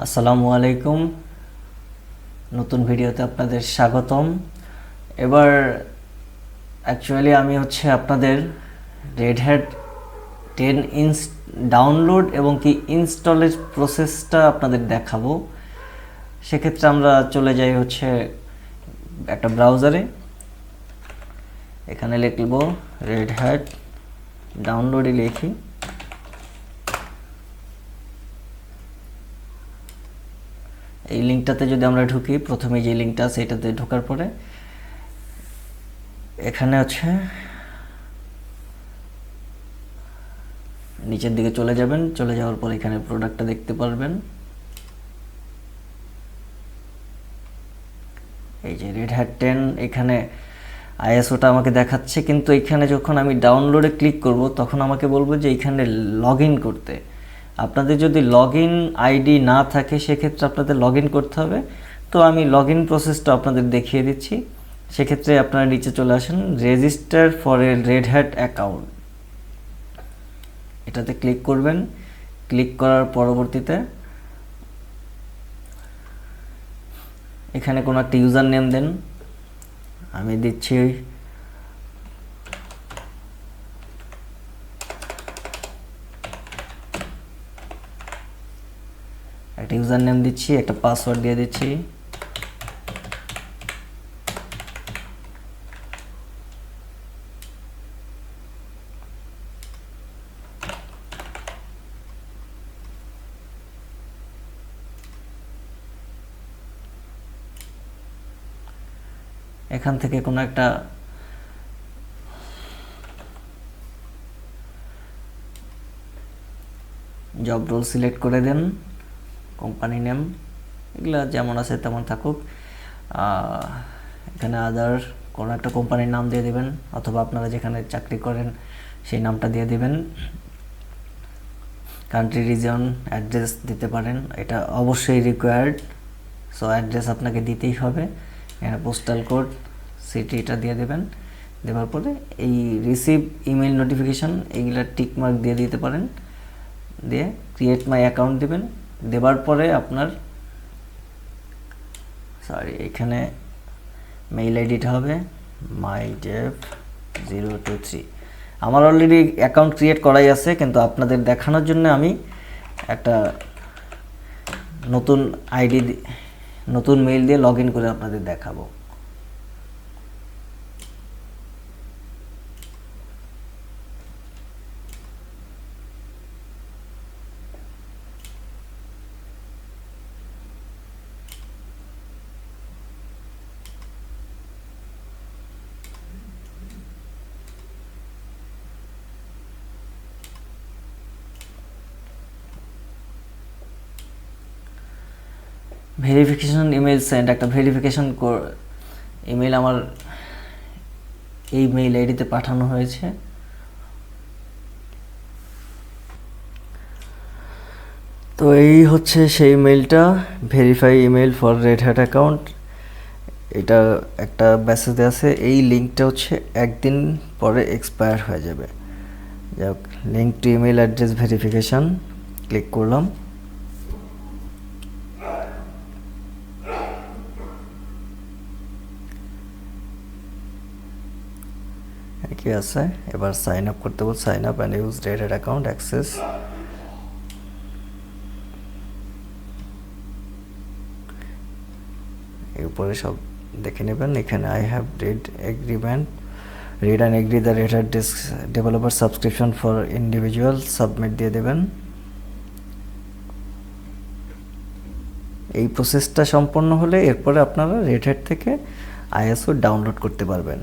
আসসালামু আলাইকুম। নতুন ভিডিওতে আপনাদের স্বাগতম। এবার অ্যাকচুয়ালি আমি আপনাদের রেড হ্যাট 10 ডাউনলোড এবং কি ইনস্টলের প্রসেসটা আপনাদের দেখাবো। সেক্ষেত্রে আমরা চলে যাই একটা ব্রাউজারে। এখানে লিখব রেড হ্যাট ডাউনলোডে লিখি। এই লিঙ্কটাতে যদি আমরা ঢুকি, প্রথমে যে লিঙ্কটা আছে এটাতে ঢোকার পরে এখানে নিচের দিকে চলে যাবেন। চলে যাওয়ার পর এখানে প্রোডাক্টটা দেখতে পারবেন। এই যে রেড হ্যাট 10 এখানে আইএসওটা আমাকে দেখাচ্ছে, কিন্তু এখানে যখন আমি ডাউনলোডে ক্লিক করব তখন আমাকে বলবো যে এখানে লগ ইন করতে। আপনাদের যদি লগ ইন আইডি না থাকে সেক্ষেত্রে আপনাদের লগ ইন করতে হবে। তো আমি লগ ইন প্রসেসটা আপনাদের দেখিয়ে দিচ্ছি। সেক্ষেত্রে আপনারা নিচে চলে আসেন, register for a Red Hat account, এটাতে ক্লিক করবেন। ক্লিক করার পরবর্তীতে এখানে কোনো একটা ইউজার নেম দেন। আমি দিচ্ছি একটা ইউজার নেম দিচ্ছি, একটা পাসওয়ার্ড দিয়ে দিচ্ছি। এখান থেকে কোনো একটা জব রোল সিলেক্ট করে দেন, কোম্পানি নেম এগুলো যেমন আছে তেমন থাকুক। এখানে আদার কোনো একটা কোম্পানির নাম দিয়ে দেবেন, অথবা আপনারা যেখানে চাকরি করেন সেই নামটা দিয়ে দেবেন। কান্ট্রি, রিজন, অ্যাড্রেস দিতে পারেন, এটা অবশ্যই রিকোয়ার্ড। সো অ্যাড্রেস আপনাকে দিতেই হবে। এখানে পোস্টাল কোড, সিটি এটা দিয়ে দেবেন। দেওয়ার পরে এই রিসিভ ইমেল নোটিফিকেশান এইগুলা টিক মার্ক দিয়ে দিতে পারেন। দিয়ে ক্রিয়েট মাই অ্যাকাউন্ট দেবেন। দেওয়ার পরে আপনার এখানে মেইল আইডিটা হবে mydev023। আমার অলরেডি অ্যাকাউন্ট ক্রিয়েট করাই আছে, কিন্তু আপনাদের দেখানোর জন্য আমি একটা নতুন আইডি, নতুন মেইল দিয়ে লগ ইন করে আপনাদের দেখাবো। ভেরিফিকেশন ইমেল সেন্ড, একটা ভেরিফিকেশন ইমেল আমার এই মেইল আইডিতে পাঠানো হয়েছে। তো এই সেই মেইলটা, verify email for Red Hat account. এটা একটা মেসেজ আছে, এই লিঙ্কটা একদিন পরে এক্সপায়ার হয়ে যাবে। যাক, link to email address verification click করলাম। কি আছে, এবার সাইন আপ করতে বল, sign up and use Red Hat account access. এর উপরে সব দেখে নেবেন। এখানে I have read and agree the Red Hat developer subscription for individual, submit দিয়ে দেবেন। এই প্রসেসটা সম্পন্ন হলে এরপরে আপনারা রেড হ্যাট থেকে আইএসও ডাউনলোড করতে পারবেন।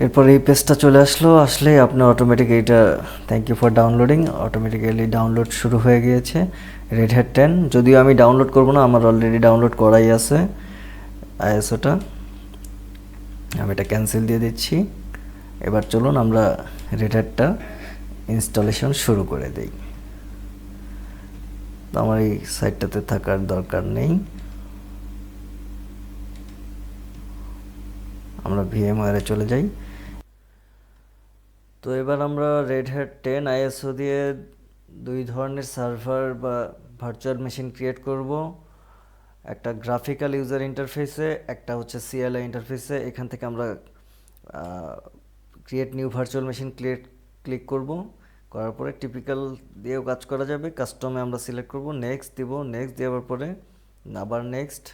এরপর এই পেজটা চলে আসলে আপনি অটোমেটিক এইটা thank you for downloading, automatically download শুরু হয়ে গিয়েছে রেড হ্যাট 10। যদিও আমি ডাউনলোড করব না, আমার অলরেডি ডাউনলোড করাই আছে আইএসওটা। আমি এটা ক্যান্সেল দিয়ে দিচ্ছি। এবার চলুন আমরা রেড হ্যাটটা ইনস্টলেশন শুরু করে দিই। তো আমার এই সাইটটাতে থাকার দরকার নেই। আমরা VMware এ চলে যাই। তো এবার আমরা রেড হ্যাট 10 আইএসও দিয়ে দুই ধরনের সার্ভার বা ভার্চুয়াল মেশিন ক্রিয়েট করব। একটা গ্রাফিক্যাল ইউজার ইন্টারফেসে, একটা হচ্ছে CLI ইন্টারফেসে। এখান থেকে আমরা create new virtual machine click করব। করার পরে টিপিক্যাল দিয়েও কাজ করা যাবে, কাস্টমে আমরা সিলেক্ট করব, নেক্সট দিব। নেক্সট দেওয়ার পরে আবার নেক্সট।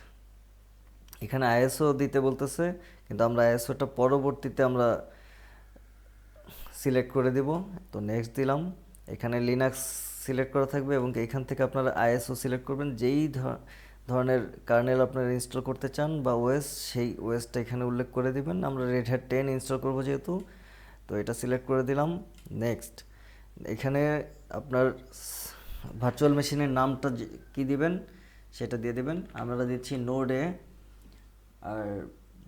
এখানে আইএসও দিতে বলতেছে, কিন্তু আমরা আইএসওটা পরবর্তীতে আমরা সিলেক্ট করে দিব। তো নেক্সট দিলাম। এখানে লিনাক্স সিলেক্ট করা থাকবে এবং এখান থেকে আপনারা আইএসও সিলেক্ট করবেন। যেই ধরনের কার্নেল আপনারা ইনস্টল করতে চান বা ওএস, সেই ওএসটা এখানে উল্লেখ করে দিবেন। আমরা রেড হ্যাট 10 ইনস্টল করব যেহেতু, তো এটা সিলেক্ট করে দিলাম। নেক্সট। এখানে আপনার ভার্চুয়াল মেশিনের নামটা কি দিবেন সেটা দিয়ে দিবেন। আমরা দিচ্ছি নোড এ। আর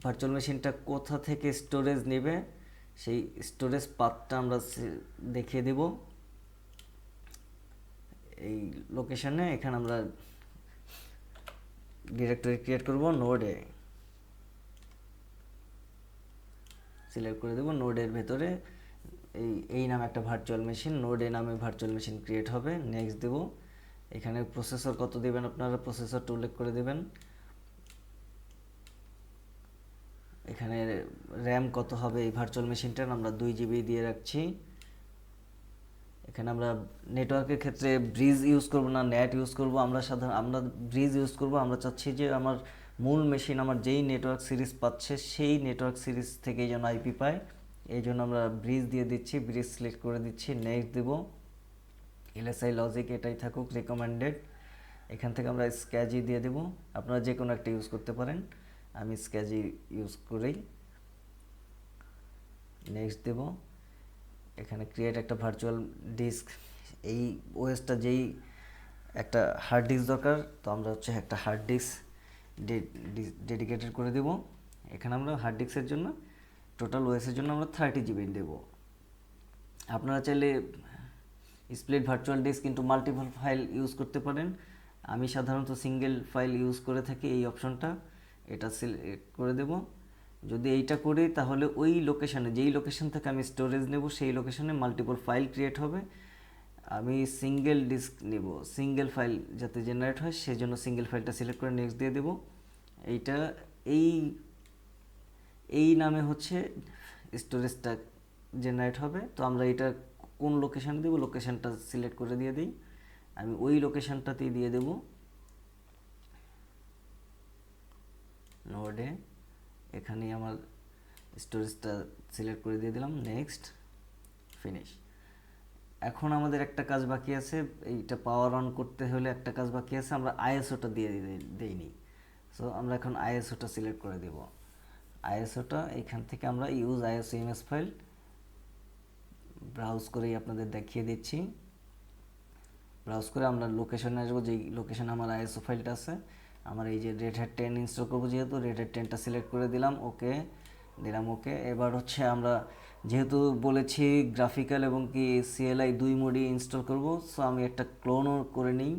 ভার্চুয়াল মেশিনটা কোথা থেকে স্টোরেজ নেবে সেই স্টোরেজ পাথটা আমরা দেখিয়ে দেব এই লোকেশনে। এখানে আমরা ডিরেক্টরি ক্রিয়েট করব, নোড এ সিলেক্ট করে দেব। নোডের ভেতরে এই নামে একটা ভার্চুয়াল মেশিন, নোড এ নামে ভার্চুয়াল মেশিন ক্রিয়েট হবে। নেক্সট দেব। এখানে প্রসেসর কত দিবেন আপনারা, প্রসেসরটা উল্লেখ করে দেবেন। এখানে র্যাম কত হবে এই ভার্চুয়াল মেশিনটার, আমরা 2 GB দিয়ে রাখছি। এখানে আমরা নেটওয়ার্কের ক্ষেত্রে ব্রিজ ইউজ করব না নেট ইউজ করব। আমরা ব্রিজ ইউজ করব। আমরা চাচ্ছি যে আমার মূল মেশিন আমার যেই নেটওয়ার্ক সিরিজ পাচ্ছে সেই নেটওয়ার্ক সিরিজ থেকেই যেন আইপি পায়, এই জন্য আমরা ব্রিজ দিয়ে দিচ্ছি। ব্রিজ সিলেক্ট করে দিচ্ছি, নেক্সট দেব। এলএসআই লজিক এটাই থাকুক, রেকমেন্ডেড। এখান থেকে আমরা স্ক্যাজি দিয়ে দেব। আপনারা যে কোনো একটা ইউজ করতে পারেন, আমি স্ক্যাজি ইউজ করেই। নেক্সট দেব। এখানে ক্রিয়েট একটা ভার্চুয়াল ডিস্ক। এই ওএসটা যেই একটা হার্ড ডিস্ক দরকার, তো আমরা হচ্ছে একটা হার্ড ডিস্ক ডেডিকেটেড করে দেব। এখানে আমরা হার্ড ডিস্কের জন্য টোটাল ওএসের জন্য আমরা 30 GB দেব। আপনারা চাইলে স্প্লিট ভার্চুয়াল ডিস্ক কিন্তু মাল্টিপল ফাইল ইউজ করতে পারেন। আমি সাধারণত সিঙ্গেল ফাইল ইউজ করে থাকি, এই অপশনটা এটা সিলেক্ট করে দেব। যদি এইটা করি তাহলে ওই লোকেশানে, যেই লোকেশন থেকে আমি স্টোরেজ নেব সেই লোকেশনে মাল্টিপল ফাইল ক্রিয়েট হবে। আমি সিঙ্গেল ডিস্ক নেব, সিঙ্গেল ফাইল যাতে জেনারেট হয় সেজন্য সিঙ্গেল ফাইলটা সিলেক্ট করে নেক্সট দিয়ে দেব। এইটা এই নামে হচ্ছে স্টোরেজটা জেনারেট হবে। তো আমরা এটা কোন লোকেশানে দেব, লোকেশানটা সিলেক্ট করে দিয়ে দিই। আমি ওই লোকেশানটাতেই দিয়ে দেব, নোডে। এখানেই আমার স্টোরেজটা সিলেক্ট করে দিয়ে দিলাম, নেক্সট, ফিনিশ। এখন আমাদের একটা কাজ বাকি আছে, এইটা পাওয়ার অন করতে হলে একটা কাজ বাকি আছে, আমরা আইএসওটা দিয়ে দেইনি। সো আমরা এখন আইএসওটা সিলেক্ট করে দেব। আইএসওটা এখান থেকে আমরা use ISO image file browse করেই আপনাদের দেখিয়ে দিচ্ছি। ব্রাউজ করে আমরা লোকেশনে আসবো, যেই লোকেশনে আমার আইএসও ফাইলটা আছে। আমার এই যে রেড হ্যাট 10 ইনস্টল করবো যেহেতু, রেড হ্যাট 10টা সিলেক্ট করে দিলাম, ওকে দিলাম, ওকে। এবার হচ্ছে আমরা যেহেতু বলেছি গ্রাফিক্যাল এবং কি CLI দুই মোডই ইনস্টল করব, সো আমি একটা ক্লোনও করে নিই।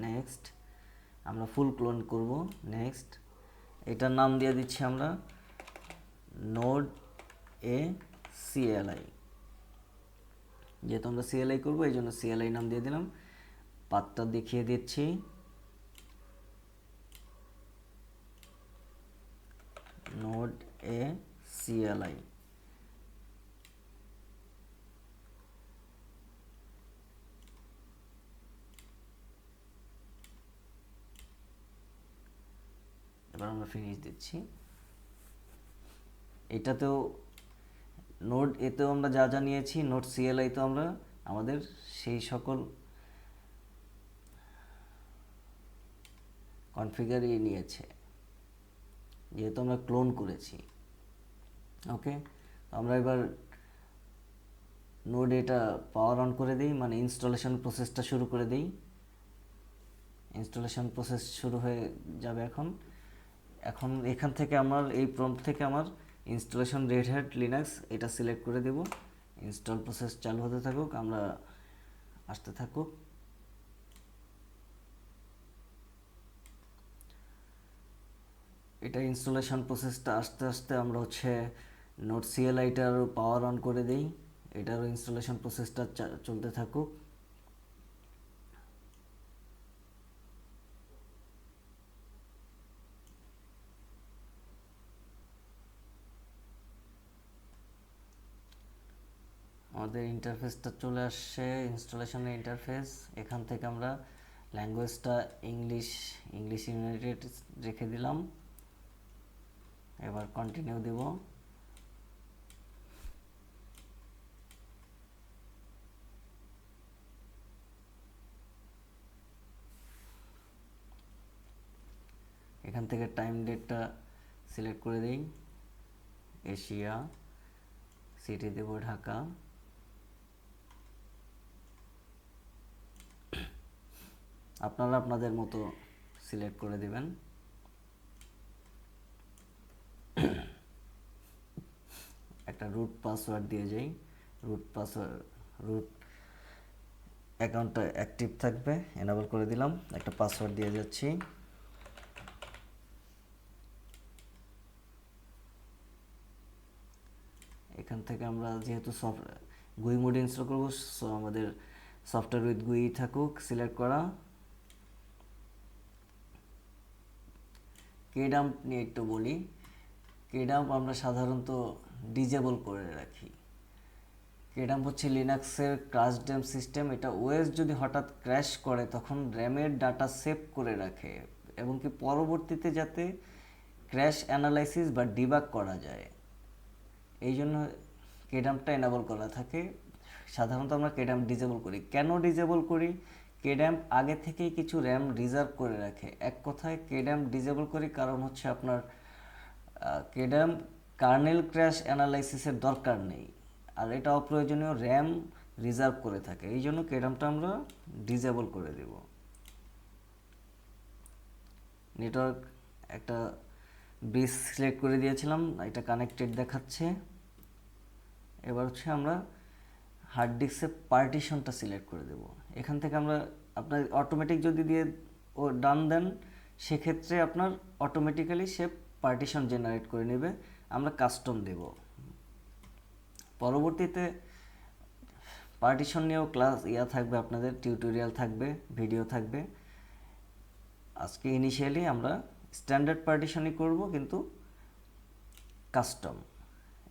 নেক্সট, আমরা ফুল ক্লোন করব। নেক্সট, এটার নাম দিয়ে দিচ্ছি আমরা নোড এ CLI। যেহেতু আমরা CLI করবো এই জন্য CLI নাম দিয়ে দিলাম। পাথটা দেখিয়ে দিচ্ছি, নোড এ CLI। এবার আমরা ফিনিশ দিচ্ছি। এটাতেও নোড এতেও আমরা যা যা নিয়েছি, নোড CLI তো আমরা আমাদের সেই সকল কনফিগারই নিয়েছে যেহেতু আমরা ক্লোন করেছি। ওকে, আমরা এবার নোড এটা পাওয়ার অন করে দিই, মানে ইনস্টলেশন প্রসেসটা শুরু করে দিই। ইনস্টলেশন প্রসেস শুরু হয়ে যাবে এখন। এখান থেকে আমার এই প্রম্পট থেকে আমার ইনস্টলেশন রেড হ্যাট লিনাক্স এটা সিলেক্ট করে দেব। ইনস্টল প্রসেস চালু হতে থাকুক, আমরা আসতে থাকুক। এটা ইনস্টলেশন প্রসেসটা আস্তে আস্তে আমরা হচ্ছে নোট সিএলআইটারও পাওয়ার অন করে দিই, এটারও ইনস্টলেশন প্রসেসটা চলতে থাকুক। আমাদের ইন্টারফেসটা চলে আসছে, ইনস্টলেশনের ইন্টারফেস। এখান থেকে আমরা ল্যাঙ্গুয়েজটা ইংলিশ ইউনাইটেড রেখে দিলাম। এবার কন্টিনিউ দেব। এখান থেকে টাইম ডেটটা সিলেক্ট করে দিই, এশিয়া, সিটি দেব ঢাকা। আপনারা আপনাদের মতো সিলেক্ট করে দিবেন। একটা রুট পাসওয়ার্ড দিয়ে যাই, রুট অ্যাকাউন্টটা অ্যাক্টিভ থাকবে, এনাবল করে দিলাম। একটা পাসওয়ার্ড দিয়ে যাচ্ছি। এখান থেকে আমরা যেহেতু গুই মোড ইনস্টল করবো, সো আমাদের সফটওয়্যার উইথ গুই থাকুক সিলেক্ট করা। কেডাম্প নিয়ে একটু বলি। কেডাম্প আমরা সাধারণত ডিজেবল করে রাখি। কেডাম্প হচ্ছে লিনাক্সের ক্র্যাশ ড্যাম্প সিস্টেম। এটা ওএস যদি হঠাৎ ক্র্যাশ করে তখন র্যামের ডাটা সেভ করে রাখে, এবং কি পরবর্তীতে যাতে ক্র্যাশ অ্যানালাইসিস বা ডিবাগ করা যায়, এই জন্য কেডাম্পটা এনাবল করা থাকে। সাধারণত আমরা কেডাম্প ডিজেবল করি। কেন ডিজেবল করি? কেডাম্প আগে থেকেই কিছু র্যাম রিজার্ভ করে রাখে। এক কথায় কেডাম্প ডিজেবল করি কারণ হচ্ছে আপনার কেডাম্প কার্নেল ক্র্যাশ অ্যানালাইসিসের দরকার নেই, আর এটা অপ্রয়োজনীয় র্যাম রিজার্ভ করে থাকে। এই জন্য কেডাম্পটা আমরা ডিজেবল করে দেব। নেটওয়ার্ক একটা ব্রিজ সিলেক্ট করে দিয়েছিলাম, এটা কানেক্টেড দেখাচ্ছে। এবার হচ্ছে আমরা হার্ড ডিস্কের পার্টিশনটা সিলেক্ট করে দেব। এখান থেকে আমরা আপনার অটোমেটিক যদি দিয়ে ও ডান দেন, সেক্ষেত্রে আপনার অটোমেটিক্যালি সে পার্টিশন জেনারেট করে নেবে। আমরা কাস্টম দেব। পরবর্তীতে পার্টিশন নিয়েও ক্লাস থাকবে, আপনাদের টিউটোরিয়াল থাকবে, ভিডিও থাকবে। আজকে ইনিশিয়ালি আমরা স্ট্যান্ডার্ড পার্টিশনই করব, কিন্তু কাস্টম।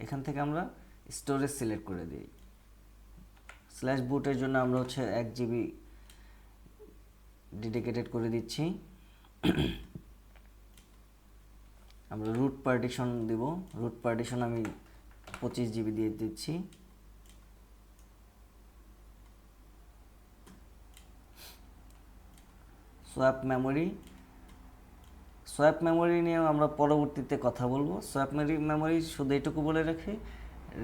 এখান থেকে আমরা স্টোরেজ সিলেক্ট করে দিই। স্ল্যাশ বুটের জন্য আমরা হচ্ছে 1 GB ডেডিকেটেড করে দিচ্ছি। আমরা রুট পার্টিশন দিব। রুট পার্টিশন আমি 25 GB দিয়ে দিচ্ছি। সোয়াপ মেমোরি নিয়েও আমরা পরবর্তীতে কথা বলবো। সোয়াপ মেমোরি শুধু এটুকু বলে রাখি,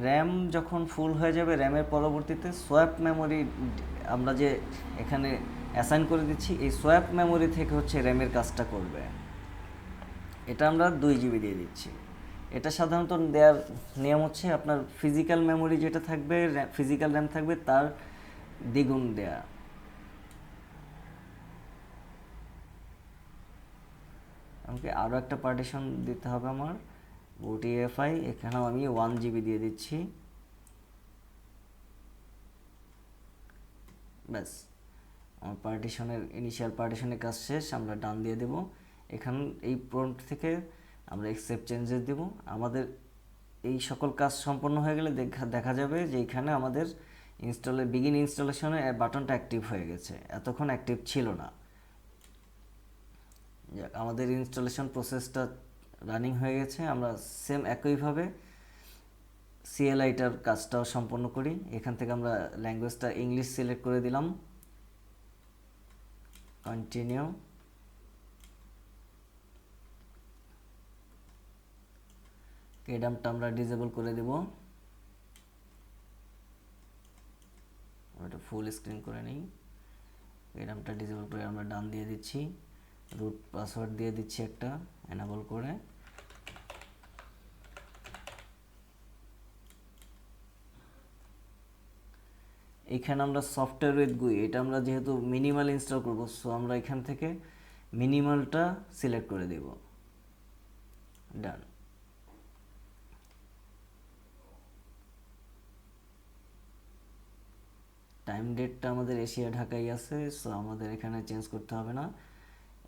র্যাম যখন ফুল হয়ে যাবে, র্যামের পরবর্তীতে সোয়াপ মেমোরি আমরা যে এখানে অ্যাসাইন করে দিচ্ছি, এই সোয়াপ মেমোরি থেকে হচ্ছে র্যামের কাজটা করবে। এটা আমরা 2 GB দিয়ে দিচ্ছি। এটা সাধারণত দেওয়ার নিয়ম হচ্ছে আপনার ফিজিক্যাল মেমোরি যেটা থাকবে, ফিজিক্যাল র্যাম থাকবে, তার দ্বিগুণ দেয়া। আমাকে আরও একটা পার্টিশন দিতে হবে আমার ওটিএফআই। এখানেও আমি 1 GB দিয়ে দিচ্ছি। ব্যাস, আমার ইনিশিয়াল পার্টিশনের কাজ শেষ। আমরা ডান দিয়ে দেব। এখান এই প্রম্পট থেকে আমরা অ্যাকসেপ্ট চেঞ্জেস দেব। আমাদের এই সকল কাজ সম্পন্ন হয়ে গেলে দেখা যাবে যে এখানে আমাদের বিগিন ইনস্টলেশনের বাটনটা অ্যাক্টিভ হয়ে গেছে, এতক্ষণ অ্যাক্টিভ ছিল না। আমাদের ইনস্টলেশন প্রসেসটা রানিং হয়ে গেছে। আমরা সেম একইভাবে সিএলআইটার কাজটাও সম্পন্ন করি। এখান থেকে আমরা ল্যাঙ্গুয়েজটা ইংলিশ সিলেক্ট করে দিলাম, কন্টিনিউ। কেডাম্পটা আমরা ডিসেবল করে দেব। এটা ফুল স্ক্রিন করে নিই। কেডাম্পটা ডিসেবল করে আমরা ডান দিয়ে দিচ্ছি। রুট পাসওয়ার্ড দিয়ে দিচ্ছি একটা, এনাবল করে। এখানে আমরা সফটওয়্যার উইথ গুই, এটা আমরা যেহেতু মিনিমাল ইনস্টল করব, সো আমরা এখান থেকে মিনিমালটা সিলেক্ট করে দেব। ডান। টাইম ডেটটা আমাদের এশিয়া ঢাকাই আছে, সো আমাদের এখানে চেঞ্জ করতে হবে না।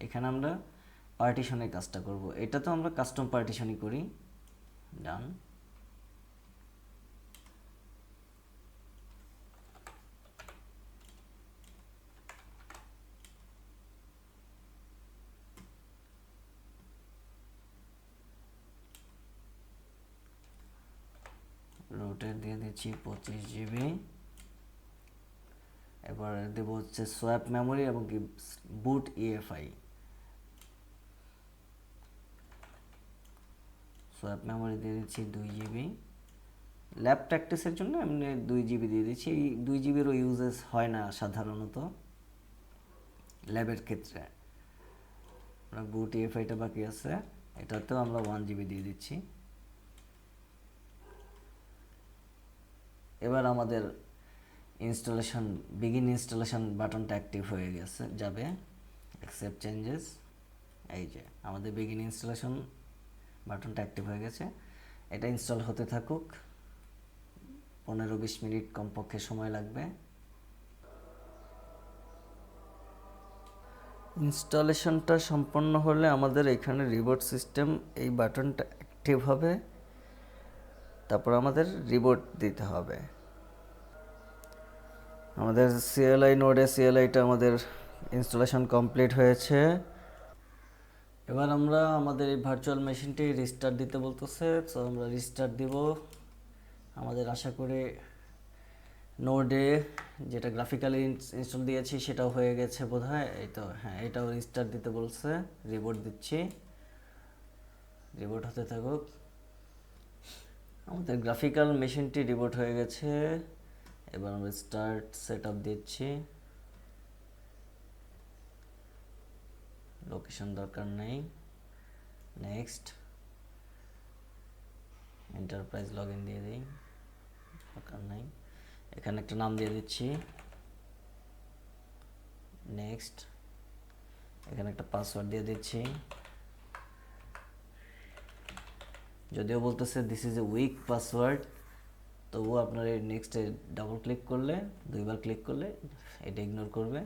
এখানে আমরা পার্টিশনের কাজটা করব, এটা তো আমরা কাস্টম পার্টিশনই করি। ডান। রুটের দিয়ে দিচ্ছি 25 GB। এবার দেব হচ্ছে সোয়াপ মেমোরি এবং কি বুট ইএফআই। সোয়াপ মেমোরি দিয়ে দিচ্ছি 2 GB। ল্যাব প্র্যাকটিসের জন্য এমনি 2 GB দিয়ে দিচ্ছি। এই 2 GBরও ইউজেস হয় না সাধারণত ল্যাবের ক্ষেত্রে। বুট ইএফআইটা বাকি আছে, এটাতেও আমরা 1 GB দিয়ে দিচ্ছি। এবার আমাদের ইনস্টলেশন বিগিন ইনস্টলেশন বাটনটা অ্যাক্টিভ হয়ে গেছে, যাবে অ্যাকসেপ্ট চেঞ্জেস। এই যে আমাদের বিগিন ইনস্টলেশন বাটনটা অ্যাক্টিভ হয়ে গেছে। এটা ইনস্টল হতে থাকুক, 15-20 মিনিট কমপক্ষে সময় লাগবে। ইনস্টলেশনটা সম্পন্ন হলে আমাদের এখানে রিবোট সিস্টেম এই বাটনটা অ্যাক্টিভ হবে, তারপর আমাদের রিবোট দিতে হবে। আমাদের সিএলআই নোডে সিএলআইটা আমাদের ইনস্টলেশন কমপ্লিট হয়েছে। এবার আমরা আমাদের এই ভার্চুয়াল মেশিনটি রিস্টার্ট দিতে বলতেছে, তো আমরা রিস্টার্ট দিব। আমাদের আশা করি নোডে যেটা গ্রাফিক্যালি ইনস্টল দিয়েছি সেটাও হয়ে গেছে বোধহয়। এই তো হ্যাঁ, এটাও রিস্টার্ট দিতে বলছে, রিবোট দিচ্ছি। রিবোট হতে থাকুক। আমাদের গ্রাফিক্যাল মেশিনটি রিবোট হয়ে গেছে। এবার আমরা স্টার্ট সেটআপ দিচ্ছি। লোকেশন দরকার নেই, নেক্সট। এন্টারপ্রাইজ লগইন দিয়ে দিই, দরকার নেই। এখানে একটা নাম দিয়ে দিচ্ছি, নেক্সট। এখানে একটা পাসওয়ার্ড দিয়ে দিচ্ছি। যদিও বলতেছে this is a week password, তবুও আপনার এই নেক্সটে ডাবল ক্লিক করলে, 2বার ক্লিক করলে এটা ইগনোর করবে।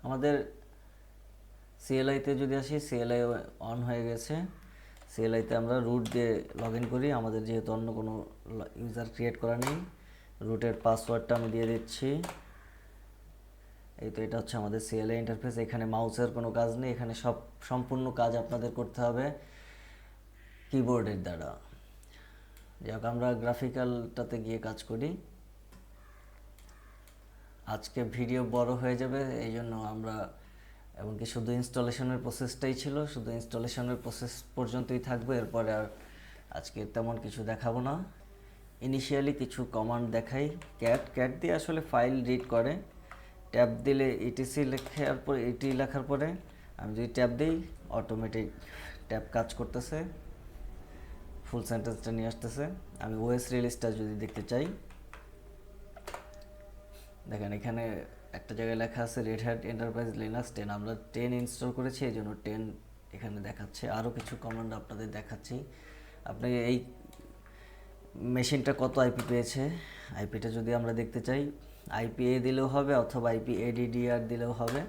আমাদের সিএলআইতে যদি আসি, সিএলআই অন হয়ে গেছে। সিএলআইতে আমরা রুট দিয়ে লগ ইন করি, আমাদের যেহেতু অন্য কোনো ইউজার ক্রিয়েট করা নেই। রুটের পাসওয়ার্ডটা আমি দিয়ে দিচ্ছি। এই তো এটা হচ্ছে আমাদের সিএলআই ইন্টারফেস। এখানে মাউসের কোনো কাজ নেই, এখানে সম্পূর্ণ কাজ আপনাদের করতে হবে কিবোর্ডের দ্বারা। যাক, আমরা গ্রাফিক্যালটাতে গিয়ে কাজ করি। আজকে ভিডিও বড় হয়ে যাবে, এই জন্য আমরা এমনকি শুধু ইনস্টলেশনের প্রসেসটাই ছিল, শুধু ইনস্টলেশনের প্রসেস পর্যন্তই থাকবে। এরপরে আর আজকে তেমন কিছু দেখাবো না। ইনিশিয়ালি কিছু কমান্ড দেখাই। ক্যাট দিয়ে আসলে ফাইল রিড করে। ট্যাব দিলে ইটিসি লেখার পরে, এটি লেখার পরে আমি যদি ট্যাব দিই, অটোমেটিক ট্যাব কাজ করতেছে, ফুল সেন্টেন্সটা নিয়ে আসতেছে। আমি ওএস রিলিজটা যদি দেখতে চাই, দেখেন এখানে একটা জায়গায় লেখা আছে রেড হ্যাট এন্টারপ্রাইজ লিনাক্স 10। আমরা 10 ইনস্টল করেছি, এই জন্য 10 এখানে দেখাচ্ছে। আরও কিছু কমান্ড আপনাদের দেখাচ্ছি। আপনি এই মেশিনটা কত আইপি পেয়েছে, আইপিটা যদি আমরা দেখতে চাই, আইপিএ দিলেও হবে অথবা আইপি এডিডিআর দিলেও হবে।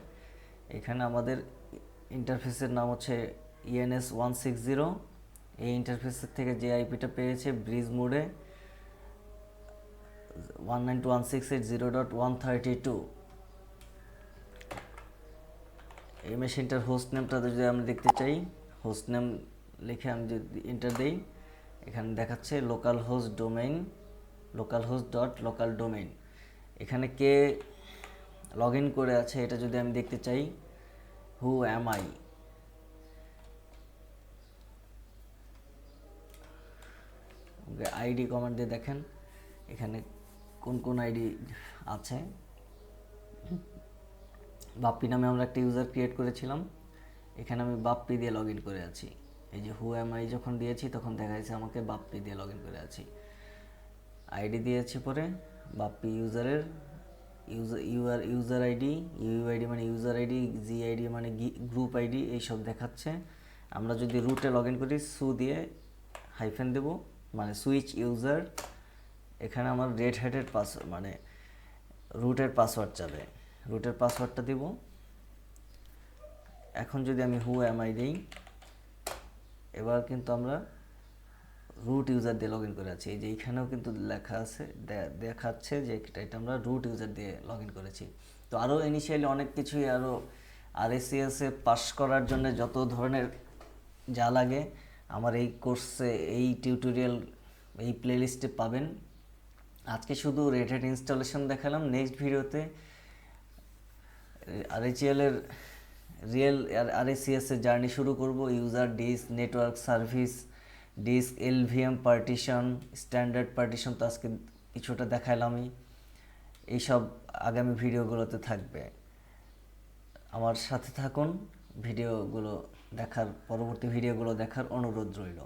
এখানে আমাদের ইন্টারফেসের নাম হচ্ছে ইএনএস 160। এই ইন্টারফেসের থেকে যে আইপিটা পেয়েছে ব্রিজ মোডে 192.168.0.132। এই মেশিনটার হোস্ট নেমটা যদি আমরা দেখতে চাই, হোস্ট নেম লিখে আমি যদি এন্টার দিই, এখানে দেখাচ্ছে local host domain, local host dot local domain. এখানে কে লগ ইন করে আছে এটা যদি আমি দেখতে চাই, হু অ্যাম আই, আইডি কমান্ড দিয়ে দেখেন এখানে কোন কোন আইডি আছে। বাপ্পি নামে আমরা একটা ইউজার ক্রিয়েট করেছিলাম, এখানে আমি বাপ্পি দিয়ে লগ ইন করে আছি। এই যে হু অ্যাম আই যখন দিয়েছি তখন দেখা যাচ্ছে আমাকে বাপ্পি দিয়ে লগ ইন করে আছি। আইডি দিয়েছি পরে বাপ্পি ইউজারের ইউজার আইডি, ইউআইডি মানে ইউজার আইডি, জিআইডি মানে গ্রুপ আইডি, এইসব দেখাচ্ছে। আমরা যদি রুটে লগ ইন করি সু দিয়ে হাইফেন দেব, মানে সুইচ ইউজার, এখানে আমার রেড হ্যাটের পাসওয়ার্ড মানে রুটের পাসওয়ার্ড যাবে, রুটের পাসওয়ার্ডটা দিব। এখন যদি আমি হু এম আই দিই, এবার কিন্তু আমরা রুট ইউজার দিয়ে লগ ইন করে আছি। এই যে এইখানেও কিন্তু লেখা আছে, দেখাচ্ছে যে এটা আমরা রুট ইউজার দিয়ে লগ ইন করেছি। তো আরও ইনিশিয়ালি অনেক কিছুই আরও আরএসিএসে পাস করার জন্য যত ধরনের যা লাগে আমার এই কোর্সে, এই টিউটোরিয়াল, এই প্লেলিস্টে পাবেন। আজকে শুধু রেড হ্যাট ইনস্টলেশন দেখালাম। নেক্সট ভিডিওতে আরএইচএলের রিয়েল আরএসিএসের জার্নি শুরু করব। User disk, network service disk, LVM partition, standard partition, তো আজকে কিছুটা দেখালামই। এইসব আগামী ভিডিওগুলোতে থাকবে। আমার সাথে থাকুন, ভিডিওগুলো দেখার, পরবর্তী ভিডিওগুলো দেখার অনুরোধ রইল।